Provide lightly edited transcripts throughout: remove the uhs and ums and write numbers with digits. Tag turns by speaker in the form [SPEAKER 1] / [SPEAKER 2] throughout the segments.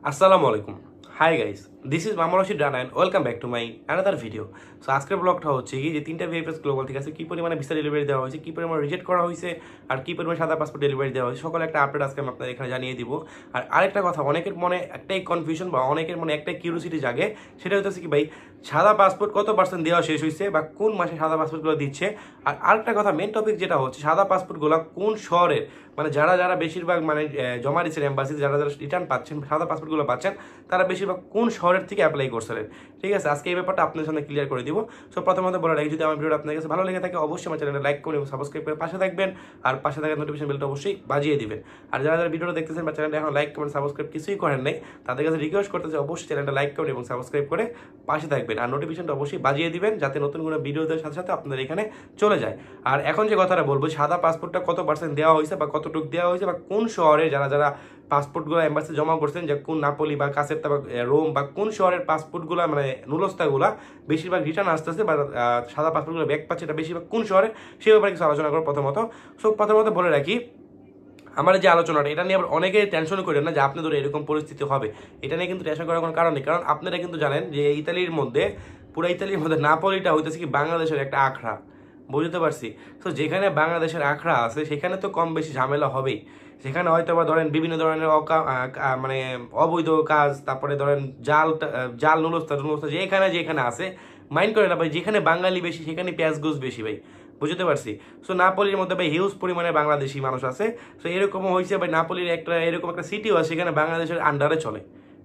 [SPEAKER 1] আসসালামু আলাইকুম। Hi guys, this is Mamun Rashid Rana and welcome back to my another video. So আজকের ব্লগটা হচ্ছে কি যে তিনটা ভিএফএস গ্লোবাল থেকে আছে কি পরিমাণে ভিসা ডেলিভারি দেওয়া হয়েছে, কি পরিমাণে রিজেক্ট করা হয়েছে, আর কি পরিমাণে সাদা পাসপোর্ট ডেলিভারি দেওয়া হয়েছে, সকল একটা আপডেট আজকে আমি আপনাদের এখানে জানিয়ে দিব। আর আরেকটা কথা, অনেকের মনে একটাই কনফিউশন বা অনেকের মনে একটাই কিউরিওসিটি জাগে, সেটা হচ্ছে কি ভাই সাদা পাসপোর্ট কত পার্সেন্ট দেওয়া শেষ হয়েছে বা কোন মাসে সাদা পাসপোর্টগুলো দিচ্ছে। আর আরেকটা কথা, মেন টপিক যেটা হচ্ছে সাদা পাসপোর্টগুলো কোন শহরের, মানে যারা যারা বেশিরভাগ মানে জমা দিচ্ছেন এম্বাসিতে, যারা যারা রিটার্ন পাচ্ছেন সাদা পাসপোর্টগুলো পাচ্ছেন, তারা বেশিরভাগ কোন শহরের থেকে অ্যাপ্লাই করছিলেন। ঠিক আছে, আজকে এই ব্যাপারটা আপনাদের সামনে ক্লিয়ার করে দিব। সো প্রথমত বলে রাখি, যদি আমার ভিডিওটা আপনার কাছে ভালো লেগে থাকে অবশ্যই আমার চ্যানেলটা লাইক করুন এবং সাবস্ক্রাইব করে পাশে থাকবেন, আর পাশে থাকা নোটিফিকেশন বেলটা অবশ্যই বাজিয়ে দিবেন। আর যারা যারা ভিডিওটা দেখতেছেন বা চ্যানেলটা এখন লাইক কমেন্ট সাবস্ক্রাইব কিছুই করেন নাই, তাদের কাছে রিকোয়েস্ট করতেছে অবশ্যই চ্যানেলটা লাইক করুন এবং সাবস্ক্রাইব করে পাশে থাকবেন, আর নোটিফিকেশনটা অবশ্যই বাজিয়ে দিবেন যাতে নতুন কোনো ভিডিওদের সাথে সাথে আপনাদের এখানে চলে যায়। আর এখন যে কথাটা বলবো, সাদা পাসপোর্টটা কত পার্সেন্ট দেওয়া হয়েছে বা কতটুকু দেওয়া হয়েছে বা কোন শহরে যারা যারা পাসপোর্টগুলো এম্বাসি জমা করছেন, যে কোন নাপোলি বা কাসেপ্তা বা রোম বা কোন শহরের পাসপোর্টগুলো মানে নুলস্তাগুলা বেশিরভাগ রিটার্ন আসতেছে বা সাদা পাসপোর্টগুলো ব্যাক পাচ্ছে, এটা বেশিরভাগ কোন শহরে, সেই ব্যাপারে কিছু আলোচনা করবো। প্রথমত বলে রাখি, আমার যে আলোচনাটা এটা নিয়ে আবার অনেকে টেনশন করেন না যে আপনাদের এরকম পরিস্থিতি হবে, এটা নিয়ে কিন্তু টেনশন করার কোনো কারণ নেই। কারণ আপনারা কিন্তু জানেন যে ইতালির মধ্যে, পুরো ইতালির মধ্যে নাপোলিটা হইতেছে কি বাংলাদেশের একটা আখড়া, বুঝতে পারছি। তো যেখানে বাংলাদেশের আখড়া আছে সেখানে তো কম বেশি ঝামেলা হবেই। সেখানে হয়তো বা ধরেন বিভিন্ন ধরনের মানে অবৈধ কাজ, তারপরে ধরেন জাল জাল নুলস্তা যেখানে যেখানে আছে, মাইন্ড করে না ভাই, যেখানে বাঙালি বেশি সেখানে পেঁয়াজ গোস বেশি ভাই, বুঝতে পারছি। সো নাপোলির মধ্যে ভাই হিউজ পরিমাণে বাংলাদেশি মানুষ আছে। সো এরকমও হয়েছে ভাই, নাপোলির একটা এরকম একটা সিটিও আছে সেখানে বাংলাদেশের আন্ডারে চলে।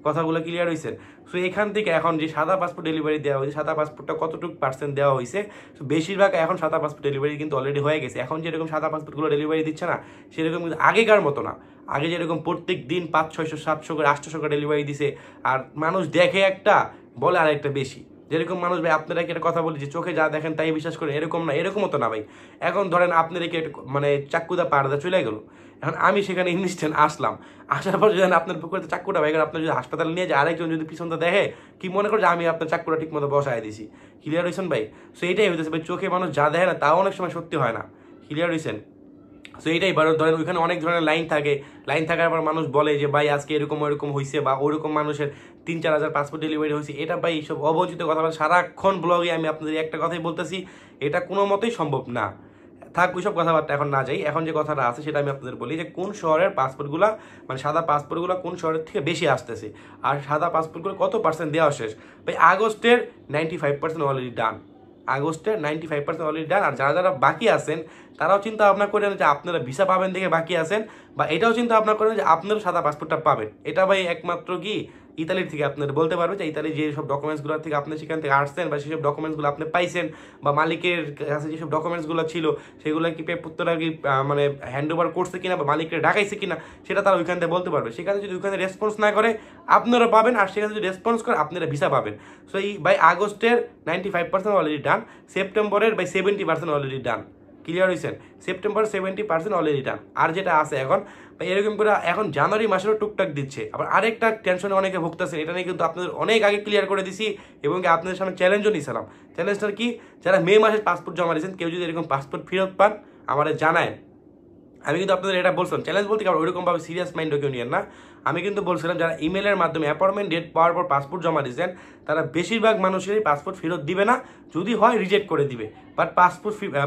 [SPEAKER 1] কথাগুলো ক্লিয়ার হয়েছে। সো এখান থেকে এখন যে সাদা পাসপোর্ট ডেলিভারি দেওয়া হয়েছে, সাদা পাসপোর্টটা কতটুকু পার্সেন্ট দেওয়া হয়েছে, তো বেশিরভাগ এখন সাদা পাসপোর্ট ডেলিভারি কিন্তু অলরেডি হয়ে গেছে। এখন যেরকম সাদা পাসপোর্টগুলো ডেলিভারি দিচ্ছে না, সেরকম কিন্তু আগেকার মতো না। আগে যেরকম প্রত্যেক দিন 500, 600, 700 করে 800 করে ডেলিভারি দিছে, আর মানুষ দেখে একটা বলে আর একটা বেশি। যেরকম মানুষ ভাই, আপনারা কি একটা কথা বলি যে চোখে যা দেখেন তাই বিশ্বাস করেন, এরকম না, এরকমও তো না ভাই। এখন ধরেন আপনারা কি মানে চাক্কুদা পাড়দা চলে গেল, এখন আমি সেখানে ইনস্ট্যান্ট আসলাম, আসার পর যদি আপনার পুকুরে চাক্কুটা ভাই, আপনার যদি হাসপাতালে নিয়ে যায়, আরেকজন যদি পিছনটা দেখে কি মনে করে যে আমি আপনার চাক্কুটা ঠিক মতো বসায় দিছি। ক্লিয়ার হয়েছেন ভাই? সো এইটাই হইতেছে ভাই, চোখে মানুষ যা দেখে না তাও অনেক সময় সত্যি হয় না। ক্লিয়ার হয়েছেন? সো এইটাই ধরেন ওইখানে অনেক ধরনের লাইন থাকে, লাইন থাকার পর মানুষ বলে যে ভাই আজকে এরকম ওরকম হয়েছে, বা ওরকম মানুষের 3-4 হাজার পাসপোর্ট ডেলিভারি হয়েছে। এটা ভাই এইসব অবচিত কথা, সারাক্ষণ ব্লগে আমি আপনাদের একটা কথাই বলতেছি, এটা কোনো মতেই সম্ভব না। থাক ওইসব কথাবার্তা এখন না যাই, এখন যে কথাটা আছে সেটা আমি আপনাদের বলি যে কোন শহরের পাসপোর্টগুলো, মানে সাদা পাসপোর্টগুলো কোন শহরের থেকে বেশি আসতেছে, আর সাদা পাসপোর্টগুলো কত পার্সেন্ট দেওয়া শেষ। ভাই আগস্টের 95% অলরেডি ডান, আগস্টের 95% অলরেডি ডান। আর যারা যারা বাকি আছেন তারাও চিন্তা ভাবনা করেন যে আপনারা ভিসা পাবেন দেখে বাকি আছেন, বা এটাও চিন্তা ভাবনা করেন যে আপনারা সাদা পাসপোর্টটা পাবেন। এটা ভাই একমাত্র কি ইতালির থেকে আপনাদের বলতে পারবে যে ইতালির যেসব ডকুমেন্টসগুলো থেকে আপনি সেখান থেকে আসছেন বা সেসব ডকুমেন্টসগুলো আপনি পাইছেন, বা মালিকের কাছে যেসব ডকুমেন্টসগুলো ছিল সেগুলো কি পেপুত্তরা কি মানে হ্যান্ড ওভার করছে কিনা বা মালিককে ডাকাইছে কিনা, সেটা তারা ওইখান থেকে বলতে পারবে। সেখানে যদি ওইখানে রেসপন্স না করে আপনারা পাবেন, আর সেখানে যদি রেসপন্স করে আপনারা ভিসা পাবেন। সো এই বাই আগস্টের 95% অলরেডি ডান, সেপ্টেম্বরের বাই 70% অলরেডি ডান। ক্লিয়ার হয়েছেন? September 70% already done. আর যেটা আছে এখন এরকম করে এখন জানুয়ারি মাসেরও টুকটাক দিচ্ছে। আবার আরেকটা টেনশনে অনেকে ভুগতেছেন, এটা নিয়ে কিন্তু আপনাদের অনেক আগে ক্লিয়ার করে দিছি এবং আপনাদের সামনে চ্যালেঞ্জও নিয়েছিলাম। চ্যালেঞ্জটা কি, যারা মে মাসের পাসপোর্ট জমা দিয়েছেন কেউ যদি এরকম পাসপোর্ট ফেরত পান আমাদের জানায়। আমি কিন্তু আপনাদের এটা বলছিলাম, চ্যালেঞ্জ বলতে কি ওইরকমভাবে সিরিয়াস মাইন্ড কেউ নিয়েন না। আমি কিন্তু বলছিলাম যারা ইমেলের মাধ্যমে অ্যাপয়েন্টমেন্ট ডেট পাওয়ার পর পাসপোর্ট জমা দিয়েছেন তারা বেশিরভাগ মানুষেরই পাসপোর্ট ফেরত দিবে না, যদি হয় রিজেক্ট করে দিবে, বাট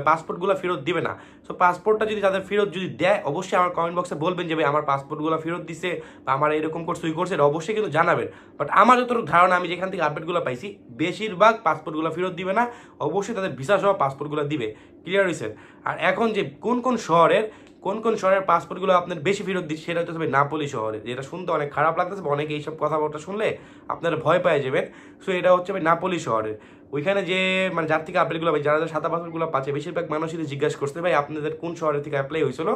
[SPEAKER 1] পাসপোর্টগুলো ফেরত দিবে না। সো পাসপোর্টটা যদি তাদের ফেরত যদি দেয় অবশ্যই আমার কমেন্ট বক্সে বলবেন যে ভাই আমার পাসপোর্টগুলো ফেরত দিছে বা আমার এরকম করছে ওই করছে, অবশ্যই কিন্তু জানাবেন। বাট আমার যতটুকু ধারণা, আমি যেখান থেকে আপডেটগুলো পাইছি, বেশিরভাগ পাসপোর্টগুলো ফেরত দিবে না, অবশ্যই তাদের ভিসা সহ পাসপোর্টগুলো দিবে। ক্লিয়ার হয়েছে? আর এখন যে কোন কোন শহরের পাসপোর্টগুলো আপনার বেশি ফেরত দিচ্ছে সেটা হচ্ছে নাপোলি শহরে, যেটা শুনতে অনেক খারাপ লাগতেছে, অনেকে এইসব কথাবার্তা শুনলে আপনারা ভয় পেয়ে যাবেন। সো এটা হচ্ছে নাপোলি শহরের ওইখানে যে মানে যার থেকে আপডেটগুলো ভাই, যারা সাদা পাসপোর্টগুলো পাচ্ছে বেশিরভাগ মানুষই জিজ্ঞাসা করছে ভাই আপনাদের কোন শহরের থেকে অ্যাপ্লাই হয়েছিল।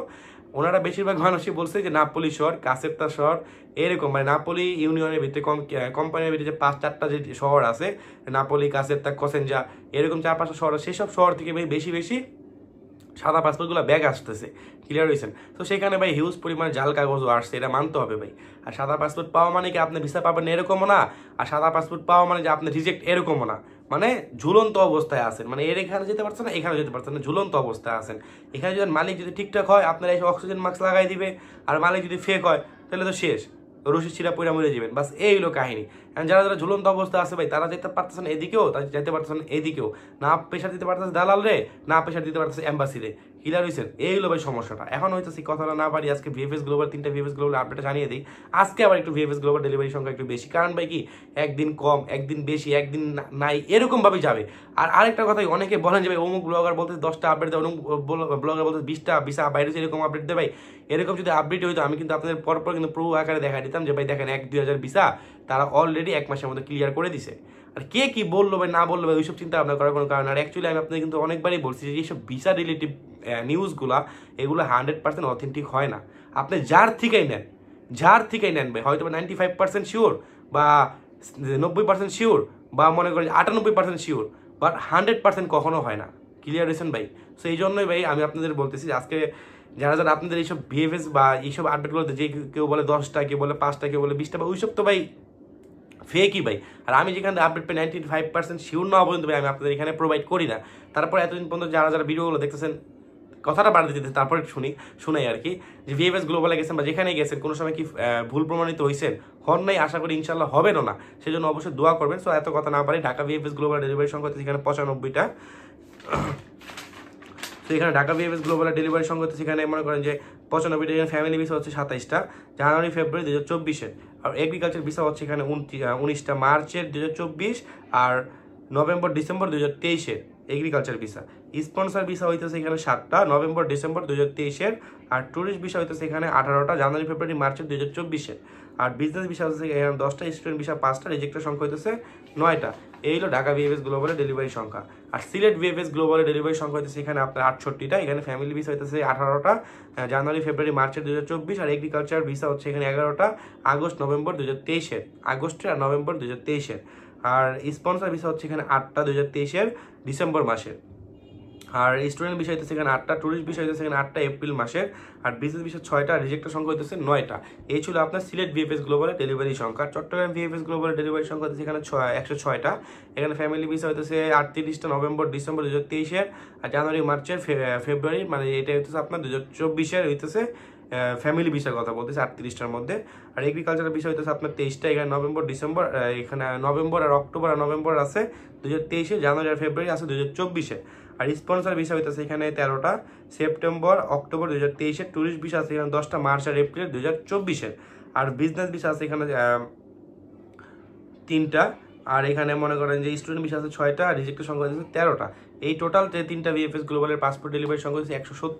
[SPEAKER 1] ওনারা বেশিরভাগ মানুষই বলছে যে নাপোলি শহর, কাসেপ্তা শহর, এরকম মানে নাপোলি ইউনিয়নের ভিতরে কোম্পানির ভিতরে যে 5-4টা যে শহর আছে, নাপোলি, কাসেপ্তা, কোসেনজা, এরকম 4-5টা শহর, সেসব শহর থেকে ভাই বেশি বেশি সাদা পাসপোর্টগুলো ব্যাগ আসতেছে। ক্লিয়ার হয়েছেন? তো সেখানে ভাই হিউজ পরিমাণে জাল কাগজও আসছে, এটা মানতে হবে ভাই। আর সাদা পাসপোর্ট পাওয়া মানে কি আপনি ভিসা পাবেন এরকমও না, আর সাদা পাসপোর্ট পাওয়া মানে যে আপনি রিজেক্ট এরকমও না। মানে ঝুলন্ত অবস্থায় আছেন, মানে এর এখানে যেতে পারছেন না, এখানে যেতে পারছেন না, ঝুলন্ত অবস্থায় আছেন। এখানে যদি মালিক যদি ঠিকঠাক হয় আপনারা এসে অক্সিজেন মাস্ক লাগাই দিবে, আর মালিক যদি ফেক হয় তাহলে তো শেষ। রশি ছিঁড়া পইরা মরে যাবেন, বাস এই হলো কাহিনী। যারা যারা ঝুলন্ত অবস্থা আছে ভাই, তারা যেতে পারতেছেন এদিকেও, তারা যেতে পারতেছেন এদিকেও, না প্রেশার দিতে পারতেছে দালাল রে, না প্রেশার দিতে পারতেছে এম্বাসি রে। ক্লিয়ার হয়েছেন? এই হলো ভাই সমস্যাটা। এখন হইতেছে কথাটা না পারি, আজকে ভিএফএস গ্লোবাল 3টা ভিএফএস গ্লোবাল আপডেট জানিয়ে দিই। আজকে আবার একটু ভিএফএস গ্লোবাল ডেলিভারি সংখ্যা একটু বেশি, কারণ ভাই কি একদিন কম একদিন বেশি একদিন নাই এরকম ভাবে যাবে। আর আরেকটা কথা, অনেকে বলেন যে ভাই অমুক ব্লগার বলতে 10টা আপডেট দেয়, অমুক ব্লগার বলতে 20টা বাইরে এরকম আপডেট দেয়। ভাই এরকম যদি আপডেট হইতো আমি কিন্তু আপনাদের পরপর কিন্তু প্রুফ আকারে দেখা দিতাম যে ভাই দেখেন 1-2 হাজার ভিসা তারা অলরেডি 1 মাসের মধ্যে ক্লিয়ার করে দিছে। আর কে কি বললো ভাই না বললো ভাই ওইসব চিন্তা ভাবনা করার কোনো কারণ। আর অ্যাকচুয়ালি আমি আপনাদের কিন্তু অনেকবারই বলছি যে এইসব ভিসা রিলেটিভ নিউজগুলা এগুলো 100% অথেন্টিক হয় না। আপনি যার থেকেই নেন ভাই, হয়তো 95% শিওর বা 90% শিওর বা মনে করেন 98% শিওর, বাট 100% কখনো হয় না। ক্লিয়ার হয়েছেন ভাই? সো এই জন্যই ভাই আমি আপনাদের বলতেছি আজকে যারা যারা আপনাদের এইসব ভিএফএস বা এইসব আপডেটগুলোতে যে কেউ বলে 10টা, কেউ বলে 5টা, কেউ বলে 20টা, বা ওইসব তো ভাই ফেকই ভাই। আর আমি যেখানে আপডেট পাই 95% শিওর না পর্যন্ত ভাই আমি আপনাদের এখানে প্রোভাইড করি না। তারপর এতদিন পর্যন্ত যারা যারা ভিডিওগুলো দেখতেছেন, কথাটা বাড়তে দিতে তারপরে শুনাই আর কি, যে ভিএফএস গ্লোবালে গেছেন বা যেখানেই গেছেন কোনো সময় কি ভুল প্রমাণিত হয়েছেন? হন নাই, আশা করি ইনশাল্লাহ হবেনও না, সেজন্য অবশ্যই দোয়া করবেন। সো এত কথা না পারি, ঢাকা ভিএফএস গ্লোবাল ডেলিভারি সংখ্যা হচ্ছে সেখানে 95টা। তো এখানে ঢাকা ভিএফএস গ্লোবাল ডেলিভারি সংখ্যা হচ্ছে সেখানে মনে করেন যে 95টা, এখানে ফ্যামিলি ভিসা হচ্ছে 27টা জানুয়ারি ফেব্রুয়ারি 2024-এর, আর এগ্রিকালচার ভিসা হচ্ছে এখানে 19টা মার্চের 2024 আর নভেম্বর ডিসেম্বর 2023-এর এগ্রিকালচার ভিসা। স্পন্সর ভিসা হইতেছে এখানে 7টা নভেম্বর ডিসেম্বর 2023-এর, আর ট্যুরিস্ট ভিসা হইতেছে এখানে 18টা জানুয়ারি ফেব্রুয়ারি মার্চের 2024-এর, আর বিজনেস ভিসা হচ্ছে এখানে 10টা, স্টুডেন্ট ভিসা 5টা, রিজেক্টের সংখ্যা হইতেছে 9টা। এই হলো ঢাকা ভিএফএস গ্লোবালের ডেলিভারি সংখ্যা। আর সিলেট ভিএফএস গ্লোবালের ডেলিভারি সংখ্যা হইতেছে এখানে আপনার 68টা, এখানে ফ্যামিলি ভিসা হইতেছে 18টা জানুয়ারি ফেব্রুয়ারি মার্চের 2024, আর এগ্রিকালচার ভিসা হচ্ছে এখানে 11টা আগস্ট নভেম্বর 2023-এর, আগস্টের আর নভেম্বর 2023-এর, আর স্পন্সর ভিসা হচ্ছে এখানে 8টা 2023-এর ডিসেম্বর মাসের, আর স্টুডেন্ট বিষয় হইতেছে এখানে 8টা, টুরিস্ট বিষয় হইতেছে এখানে 8টা এপ্রিল মাসের, আর বিজনেস বিষয় 6টা, রিজেক্টের সংখ্যা হইতেছে 9টা। এই ছিল আপনার সিলেট ভিএফএস গ্লোবালের ডেলিভারি সংখ্যা। চট্টগ্রাম ভিএফএস গ্লোবালের ডেলিভারি সংখ্যা হচ্ছে এখানে 106টা, এখানে ফ্যামিলি ভিসা হইতেছে 38টা নভেম্বর ডিসেম্বর 2023-এর, আর জানুয়ারি মার্চের ফেব্রুয়ারি, মানে এটা হইতেছে আপনার 2024-এর হইতেছে ফ্যামিলি ভিসার কথা বলতেছে 38টার মধ্যে, আর এগ্রিকালচারের বিষয় হইতেছে আপনার 23টা, এখানে নভেম্বর ডিসেম্বর, এখানে নভেম্বর আর অক্টোবর আর নভেম্বর আছে 2023-এ, জানুয়ারি আর ফেব্রুয়ারি আছে 2024-এ, আর স্পন্সর ভিসা হইতেছে এখানে 13টা সেপ্টেম্বর অক্টোবর 2023-এর, টুরিস্ট ভিসা আছে এখানে 10টা মার্চ আর এপ্রিল 2024-এর, আর বিজনেস ভিসা আছে এখানে 3টা, আর এখানে মনে করেন যে স্টুডেন্ট ভিসা আছে 6টা, আর রিজেক্টের সংখ্যা হচ্ছে 13টা। এই টোটাল যে 3টা ভিএফএস গ্লোবালের পাসপোর্ট ডেলিভারি সংখ্যা হচ্ছে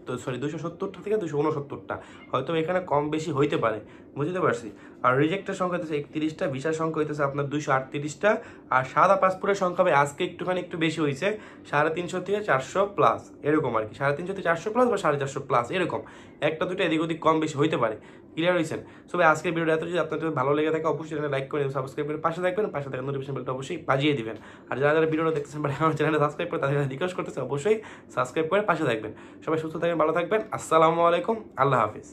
[SPEAKER 1] 270টা থেকে 269টা, হয়তো এখানে কম বেশি হইতে পারে, বুঝতে পারছি। আর রিজেক্টের সংখ্যা হচ্ছে 31টা, ভিসার সংখ্যা হইতেছে আপনার 238টা, আর সাদা পাসপোর্টের সংখ্যা আজকে একটু বেশি হয়েছে, 350 থেকে 400 প্লাস এরকম আর কি, 350 থেকে 400 প্লাস বা 450 প্লাস এরকম, একটা দুটো এদিক ওদিক কম বেশি হইতে পারে। ক্লিয়ার হয়েছেন? সো আজকের ভিডিওটা এত, যদি আপনাদের ভালো লেগে থাকে অবশ্যই চ্যানেলে লাইক করে সাবস্ক্রাইব করে পাশে থাকবেন, পাশে থাকা নোটিফিকেশন বেলটা অবশ্যই বাজিয়ে দিবেন। আর যারা যারা ভিডিওটা দেখতেছেন বাট আমার চ্যানেলে সাবস্ক্রাইব করে তাদের রিকোয়েস্ট করতেছে অবশ্যই সাবস্ক্রাইব করে পাশে থাকবেন। সবাই সুস্থ থাকবেন, ভালো থাকবেন। আসসালামু আলাইকুম, আল্লাহ হাফিজ।